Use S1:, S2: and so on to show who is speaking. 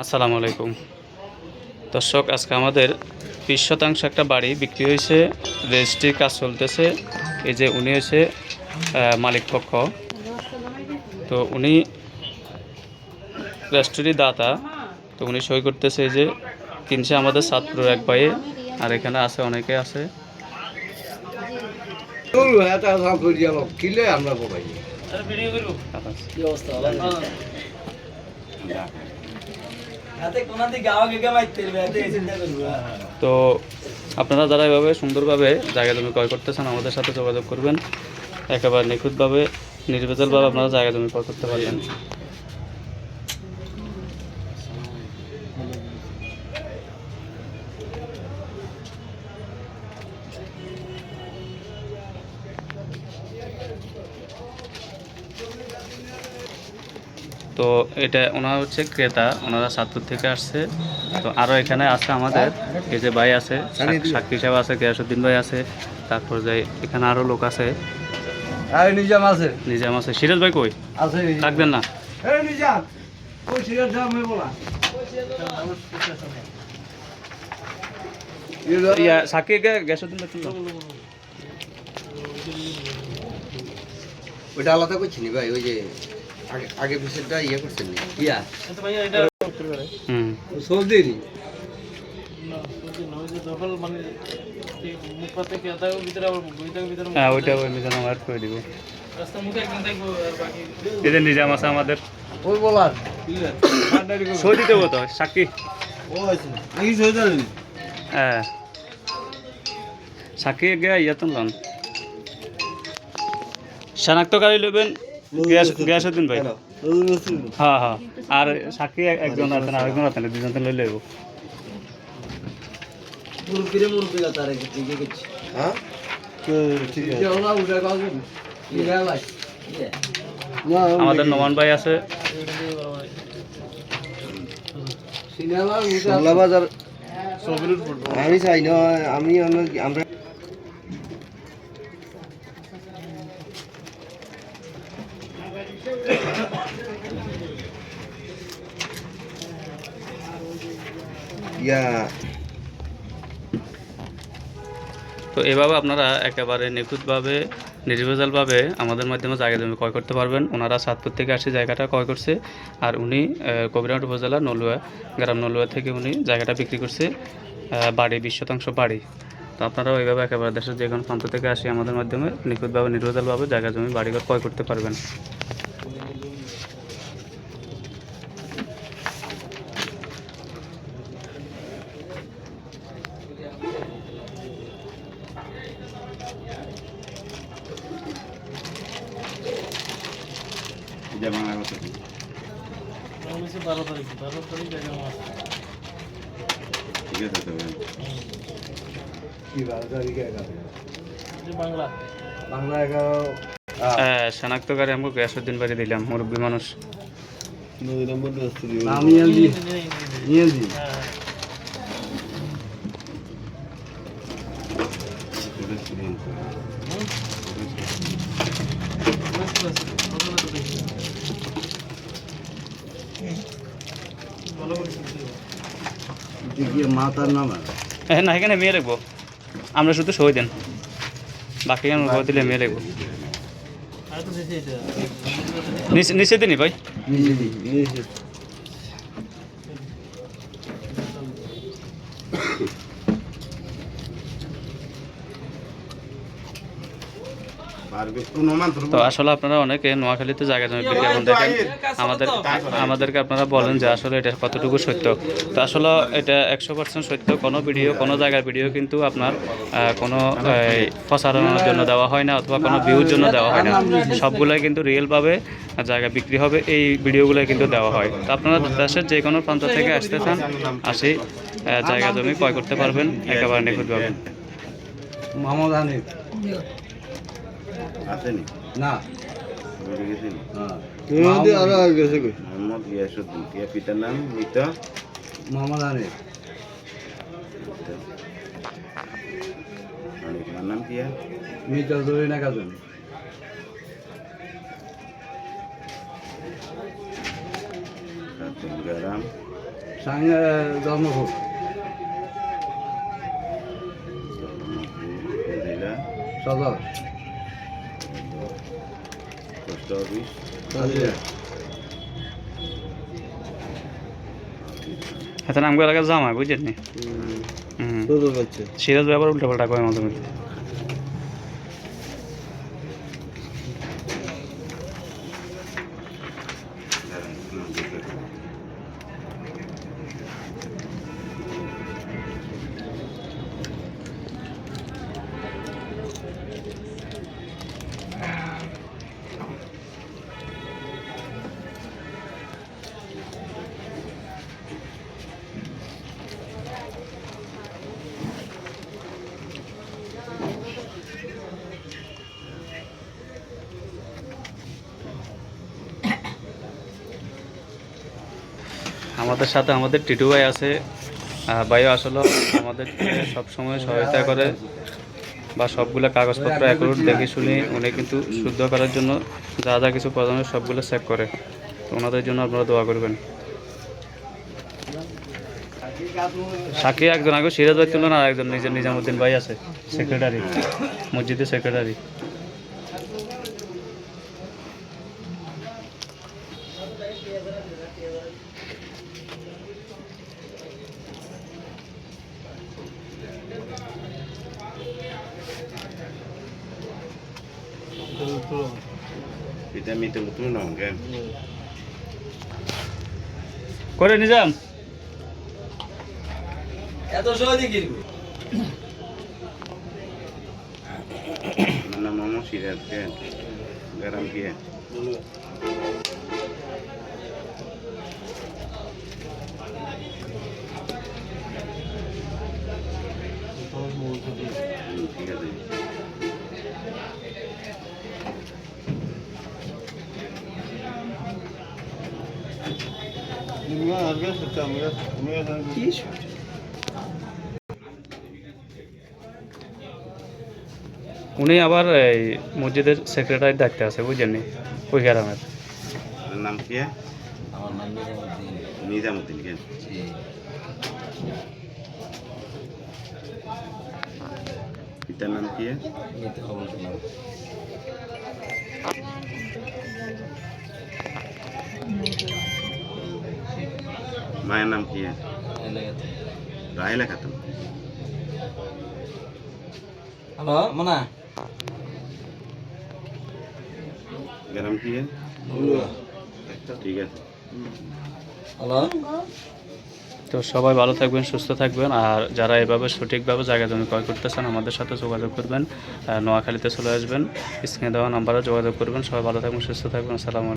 S1: আসসালামু আলাইকুম দর্শক, আজকে আমাদের 20% একটা বাড়ি বিক্রি হয়েছে। রেজিস্ট্রির কাজ চলতেছে। এই যে উনি হচ্ছে মালিক পক্ষ, তো উনি রেজিস্ট্রির দাতা, তো উনি সই করতেছে। এই যে কিনছে আমাদের সাতপুরের এক ভাইয়ে, আর এখানে আছে অনেকে আছে। তো আপনারা যারা এভাবে সুন্দরভাবে জায়গা জমি ক্রয় করতেছেন, আমাদের সাথে যোগাযোগ করবেন। একেবারে নিখুঁতভাবে নির্ভেজালভাবে আপনারা জায়গা জমি ক্রয় করতে পারবেন। তো এটা ওনারা হচ্ছে ক্রেতা, ওনারা সাতপুর থেকে আসছে। তো আরও এখানে আছে আমাদের এই যে ভাই আছে, সাক্ষী সাহেব আছে, গিয়াসউদ্দিন ভাই আছে, তারপর যাই এখানে আরও লোক আছে, নিজাম আছে। সিরাজ ভাই কই থাকবেন না? সাক্ষী গিয়াসউদ্দিন ভাই
S2: ওইটা আলাদা করছি নি ভাই, ওই যে আগে পিছনটা ইয়ে করছেন নি ইয়া সবদিনই
S1: হ্যাঁ, ওইটা ওই মিজান অ্যাড করে দিব। এই যে নিজাম আছে আমাদের,
S2: ওই বলার
S1: সই দিতে হতো সাক্ষী। হ্যাঁ, সাক্ষী গিয়া ইয়া তুললাম, শনাক্তকারী নেবেন গিয়াসউদ্দিন ভাই। হ্যাঁ হ্যাঁ, আর সাক্ষী একজন আছেন, আরেকজন আছেন, দুজন লই লইব। আমাদের নোমান ভাই আছে।
S2: আমি চাই না, আমি আমরা
S1: তো এভাবে আপনারা একেবারে নিখুঁতভাবে নির্ভেজালভাবে আমাদের মাধ্যমে জায়গা জমি ক্রয় করতে পারবেন। ওনারা সাতপুর থেকে আসে জায়গাটা ক্রয় করছে, আর উনি কবিরহাট উপজেলা নলুয়া গ্রাম নলুয়া থেকে উনি জায়গাটা বিক্রি করছে, বাড়ি 20% বাড়ি। তো আপনারাও এইভাবে একেবারে দেশের যে কোনো প্রান্ত থেকে আসি আমাদের মাধ্যমে নিখুঁতভাবে নির্ভেজালভাবে জায়গা জমি বাড়িঘর ক্রয় করতে পারবেন। শনাক্তকারী আমি গিয়াসউদ্দিন বাড়ি দিলাম, মুরব্বী মানুষ।
S2: মাতার নাম
S1: হ্যাঁ না, এখানে মেয়ে রাখবো, আমরা শুধু সই দেন, বাকি দিলে মেয়ে রাখবো। নিচে দিনই ভাই। তো আসলে আপনারা অনেকে নোয়াখালীতে জায়গা জমি বিজ্ঞাপন দেখেন, আমাদেরকে আপনারা বলেন যে আসলে এটা কতটুকু সত্য। তো আসলে এটা 100% সত্য। কোনো ভিডিও, কোনো জায়গার ভিডিও কিন্তু আপনার কোনো প্রচারণার জন্য দেওয়া হয় না, অথবা কোনো ভিউর জন্য দেওয়া হয় না। সবগুলোই কিন্তু রিয়েলভাবে জায়গা বিক্রি হবে, এই ভিডিওগুলোই কিন্তু দেওয়া হয়। তো আপনারা দেশের যে কোনো প্রান্ত থেকে আসতে চান, আসি জায়গা জমি ক্রয় করতে পারবেন একেবারে নিখুঁতভাবে।
S2: মোহাম্মদ হানিফ
S3: আসেনি
S2: না
S3: মোহাম্মদ গিয়াসউদ্দিন, পিতার নাম মৃতা
S2: মোহাম্মদ হানিফ,
S3: মার নাম কি?
S2: মৃতা জরিনা খাতুন।
S3: গ্রাম
S2: জন্মভূমি
S3: জেলা
S2: সদর
S3: পোস্ট অফিস
S1: এত নাম করে লাগে জামা বুঝছেন নি সিরাজ ব্যাপার উল্টা পাল্টা করে মাঝে মধ্যে। আমাদের সাথে আমাদের টিটু ভাই আছে। ভাইও আসলে আমাদের সবসময় সহায়তা করে বা সবগুলো কাগজপত্র অ্যাকুরেট দেখে শুনে উনি কিন্তু শুদ্ধ করার জন্য যা যা কিছু প্রয়োজন সবগুলো চেক করে। তো ওনাদের জন্য আপনারা দোয়া করবেন। সাক্ষী একজন আগে সিরাজ ভাই তুলন, আর একজন নিজের নিজামুদ্দিন ভাই আছে, সেক্রেটারি, মসজিদের সেক্রেটারি।
S3: পিতা মিতে উঠলো না কেন
S1: করে নিজাম
S2: এত সহজে কি
S3: আমার নাম মোহাম্মদ সিরাজ কেন গ্রাম কি ঠিক আছে
S1: উনি আবার এই মসজিদের সেক্রেটারির দায়িত্বে আছে বুঝছেন নি, ওই গ্রামের।
S3: আপনার নাম কি
S2: আমার নাম নিজামুদ্দিন
S3: নিজামুদ্দিন কেন পিতার নাম কি
S2: নিতে খবর শুনলাম
S3: মায়ের নাম কি
S2: এলাকাতে।
S3: রাহেলা খাতুন
S2: হ্যালো মনা
S3: গ্রাম কি ঠিক আছে
S2: হ্যালো।
S1: তো সবাই ভালো থাকবেন, সুস্থ থাকবেন। আর যারা এভাবে সঠিকভাবে জায়গা জমি ক্রয় করতেছেন আমাদের সাথে যোগাযোগ করবেন। নোয়াখালীতে চলে আসবেন, স্ক্রিনে দেওয়া নাম্বারে যোগাযোগ করবেন। সবাই ভালো থাকবেন, সুস্থ থাকবেন। আসসালামু আলাইকুম।